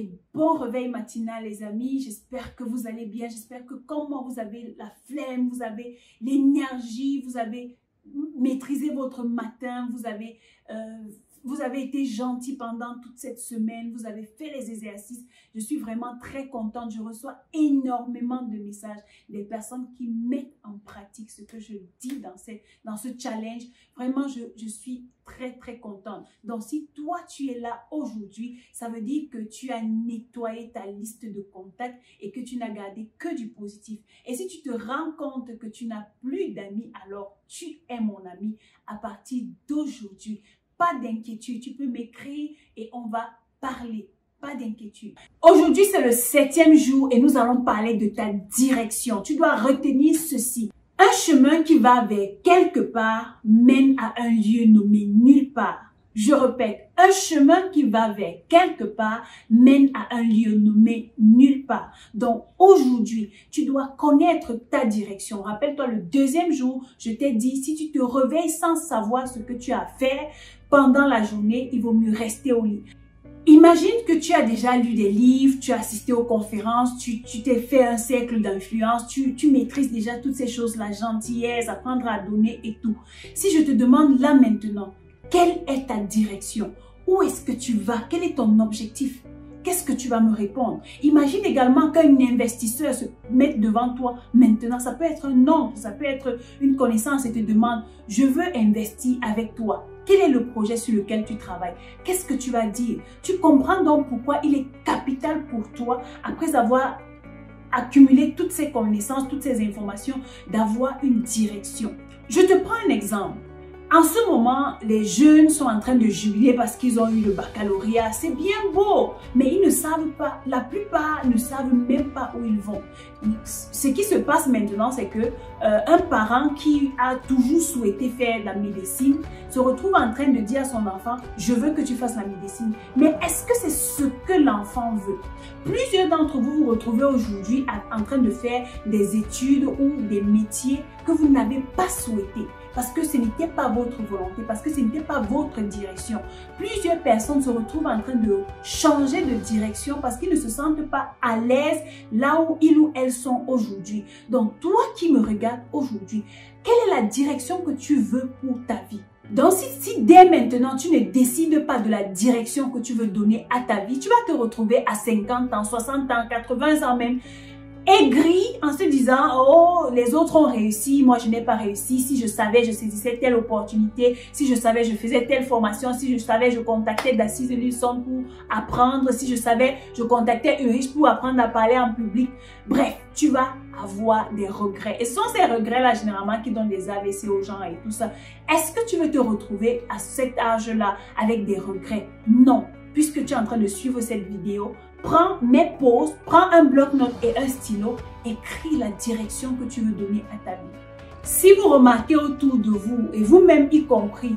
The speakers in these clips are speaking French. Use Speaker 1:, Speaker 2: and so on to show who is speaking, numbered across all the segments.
Speaker 1: Et bon réveil matinal les amis, j'espère que vous allez bien, j'espère que comme moi vous avez la flemme, vous avez l'énergie, vous avez maîtrisé votre matin, vous avez été gentil pendant toute cette semaine, vous avez fait les exercices. Je suis vraiment très contente, je reçois énormément de messages des personnes qui mettent en pratique ce que je dis dans ce challenge. Vraiment, je suis très contente. Donc, si toi, tu es là aujourd'hui, ça veut dire que tu as nettoyé ta liste de contacts et que tu n'as gardé que du positif. Et si tu te rends compte que tu n'as plus d'amis, alors tu es mon ami à partir d'aujourd'hui. Pas d'inquiétude, tu peux m'écrire et on va parler. Pas d'inquiétude. Aujourd'hui, c'est le 7e jour et nous allons parler de ta direction. Tu dois retenir ceci. Un chemin qui va vers quelque part mène à un lieu nommé nulle part. Je répète, un chemin qui va vers quelque part mène à un lieu nommé nulle part. Donc aujourd'hui, tu dois connaître ta direction. Rappelle-toi, le 2e jour, je t'ai dit, si tu te réveilles sans savoir ce que tu as à faire pendant la journée, il vaut mieux rester au lit. Imagine que tu as déjà lu des livres, tu as assisté aux conférences, tu t'es fait un cercle d'influence, tu maîtrises déjà toutes ces choses, la gentillesse, apprendre à donner et tout. Si je te demande là maintenant, quelle est ta direction? Où est-ce que tu vas? Quel est ton objectif? Qu'est-ce que tu vas me répondre? Imagine également qu'un investisseur se mette devant toi maintenant. Ça peut être un nom, ça peut être une connaissance et te demande, je veux investir avec toi. Quel est le projet sur lequel tu travailles? Qu'est-ce que tu vas dire? Tu comprends donc pourquoi il est capital pour toi, après avoir accumulé toutes ces connaissances, toutes ces informations, d'avoir une direction. Je te prends un exemple. En ce moment, les jeunes sont en train de jubiler parce qu'ils ont eu le baccalauréat. C'est bien beau, mais ils ne savent pas, la plupart ne savent même pas où ils vont. Ce qui se passe maintenant, c'est que un parent qui a toujours souhaité faire de la médecine se retrouve en train de dire à son enfant, je veux que tu fasses la médecine. Mais est-ce que c'est ce que l'enfant veut? Plusieurs d'entre vous vous retrouvez aujourd'hui en train de faire des études ou des métiers que vous n'avez pas souhaité. Parce que ce n'était pas votre volonté, parce que ce n'était pas votre direction. Plusieurs personnes se retrouvent en train de changer de direction parce qu'ils ne se sentent pas à l'aise là où ils ou elles sont aujourd'hui. Donc, toi qui me regardes aujourd'hui, quelle est la direction que tu veux pour ta vie? Donc, si dès maintenant, tu ne décides pas de la direction que tu veux donner à ta vie, tu vas te retrouver à 50 ans, 60 ans, 80 ans même, aigri en se disant, oh, les autres ont réussi, moi je n'ai pas réussi. Si je savais, je saisissais telle opportunité. Si je savais, je faisais telle formation. Si je savais, je contactais d'Assise Nilsson pour apprendre. Si je savais, je contactais Ulrich pour apprendre à parler en public. Bref, tu vas avoir des regrets. Et ce sont ces regrets-là, généralement, qui donnent des AVC aux gens et tout ça. Est-ce que tu veux te retrouver à cet âge-là avec des regrets? Non. Puisque tu es en train de suivre cette vidéo, prends mes pauses, prends un bloc-notes et un stylo, écris la direction que tu veux donner à ta vie. Si vous remarquez autour de vous, et vous-même y compris,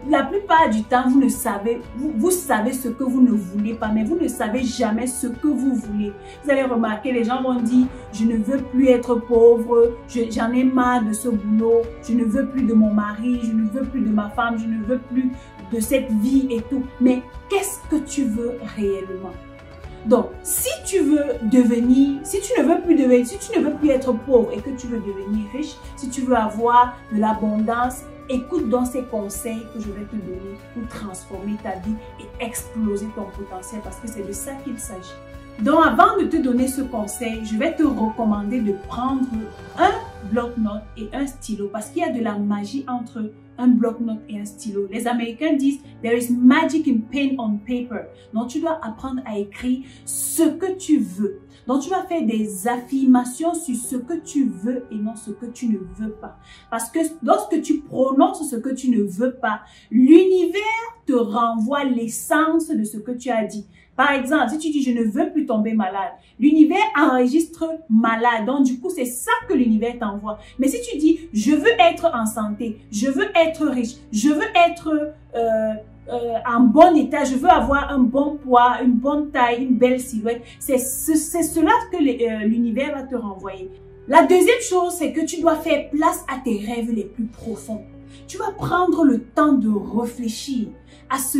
Speaker 1: la plupart du temps, vous savez ce que vous ne voulez pas, mais vous ne savez jamais ce que vous voulez. Vous allez remarquer, les gens vont dire, je ne veux plus être pauvre, j'en ai marre de ce boulot, je ne veux plus de mon mari, je ne veux plus de ma femme, je ne veux plus de cette vie et tout. Mais qu'est-ce que tu veux réellement? Donc, si tu veux devenir, si tu ne veux plus être pauvre et que tu veux devenir riche, si tu veux avoir de l'abondance, écoute donc ces conseils que je vais te donner pour transformer ta vie et exploser ton potentiel parce que c'est de ça qu'il s'agit. Donc, avant de te donner ce conseil, je vais te recommander de prendre un bloc-notes et un stylo parce qu'il y a de la magie entre un bloc-notes et un stylo. Les Américains disent « There is magic in pen on paper ». Donc, tu dois apprendre à écrire ce que tu veux. Donc, tu vas faire des affirmations sur ce que tu veux et non ce que tu ne veux pas. Parce que lorsque tu prononces ce que tu ne veux pas, l'univers te renvoie l'essence de ce que tu as dit. Par exemple, si tu dis « je ne veux plus tomber malade », l'univers enregistre malade. Donc, du coup, c'est ça que l'univers t'envoie. Mais si tu dis « je veux être en santé, je veux être riche, je veux être en bon état, je veux avoir un bon poids, une bonne taille, une belle silhouette », c'est cela que l'univers va te renvoyer. La deuxième chose, c'est que tu dois faire place à tes rêves les plus profonds. Tu vas prendre le temps de réfléchir à ce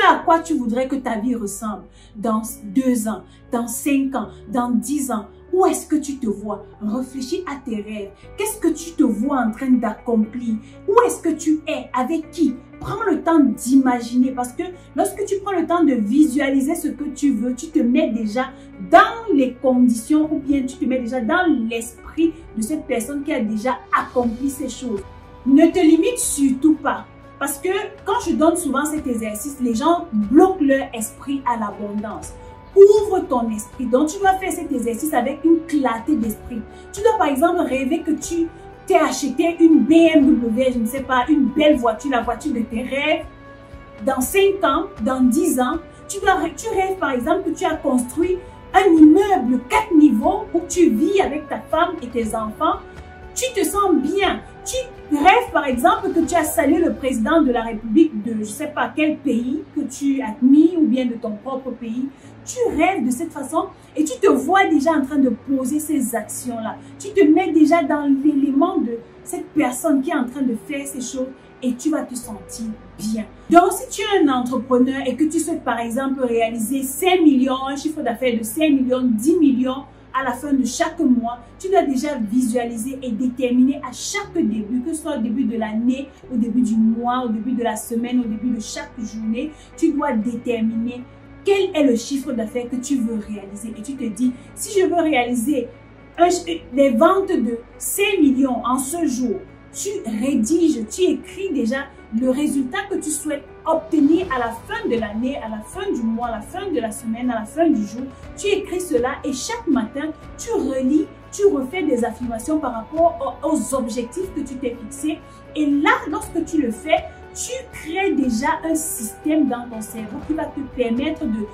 Speaker 1: à quoi tu voudrais que ta vie ressemble dans 2 ans, dans 5 ans, dans 10 ans. Où est-ce que tu te vois? Réfléchis à tes rêves. Qu'est-ce que tu te vois en train d'accomplir? Où est-ce que tu es? Avec qui? Prends le temps d'imaginer parce que lorsque tu prends le temps de visualiser ce que tu veux, tu te mets déjà dans les conditions ou bien tu te mets déjà dans l'esprit de cette personne qui a déjà accompli ces choses. Ne te limite surtout pas. Parce que quand je donne souvent cet exercice, les gens bloquent leur esprit à l'abondance. Ouvre ton esprit. Donc, tu dois faire cet exercice avec une clarté d'esprit. Tu dois par exemple rêver que tu t'es acheté une BMW, je ne sais pas, une belle voiture, la voiture de tes rêves. Dans 5 ans, dans 10 ans, tu rêves par exemple que tu as construit un immeuble 4 niveaux où tu vis avec ta femme et tes enfants. Tu te sens bien. Tu rêves par exemple que tu as salué le président de la République de je ne sais pas quel pays que tu admires ou bien de ton propre pays. Tu rêves de cette façon et tu te vois déjà en train de poser ces actions-là. Tu te mets déjà dans l'élément de cette personne qui est en train de faire ces choses et tu vas te sentir bien. Donc, si tu es un entrepreneur et que tu souhaites par exemple réaliser 5 millions, un chiffre d'affaires de 5 millions, 10 millions, à la fin de chaque mois, tu dois déjà visualiser et déterminer à chaque début, que ce soit au début de l'année, au début du mois, au début de la semaine, au début de chaque journée, tu dois déterminer quel est le chiffre d'affaires que tu veux réaliser. Et tu te dis, si je veux réaliser les ventes de 5 millions en ce jour, tu rédiges, tu écris déjà le résultat que tu souhaites obtenir à la fin de l'année, à la fin du mois, à la fin de la semaine, à la fin du jour. Tu écris cela et chaque matin, tu relis, tu refais des affirmations par rapport aux objectifs que tu t'es fixés. Et là, lorsque tu le fais, tu crées déjà un système dans ton cerveau qui va te permettre de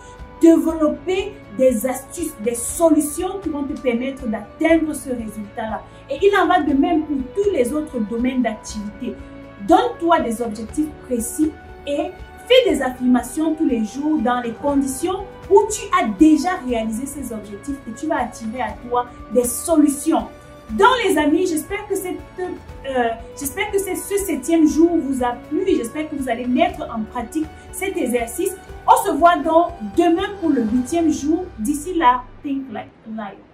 Speaker 1: développer des astuces, des solutions qui vont te permettre d'atteindre ce résultat-là. Et il en va de même pour tous les autres domaines d'activité. Donne-toi des objectifs précis et fais des affirmations tous les jours dans les conditions où tu as déjà réalisé ces objectifs et tu vas attirer à toi des solutions. Donc les amis, j'espère que ce 7e jour vous a plu et j'espère que vous allez mettre en pratique cet exercice. On se voit donc demain pour le 8e jour. D'ici là, think like a lion.